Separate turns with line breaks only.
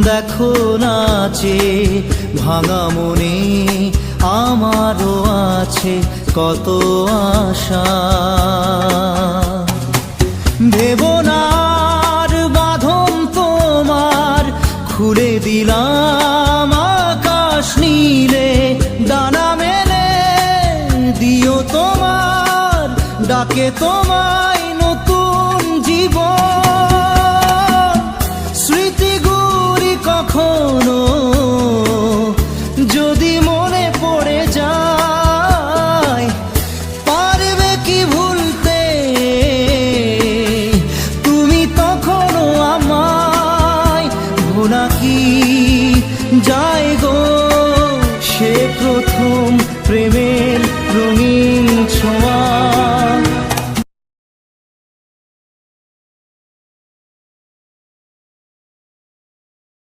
দেখো নাচে ভাঙা মনে আমারও আছে কত আশা। ভেবনার বাঁধন তোমার খুলে দিলাম আকাশ নীলে, ডানা মেলে দিও তোমার ডাকে তোমায় নতুন জীবন। স্মৃতিগুলি কখনো যদি মনে পড়ে যায়, পারবে কি ভুলতে তুমি তখনও আমায়? ভোলা কি যায় গো সে প্রথম প্রেমে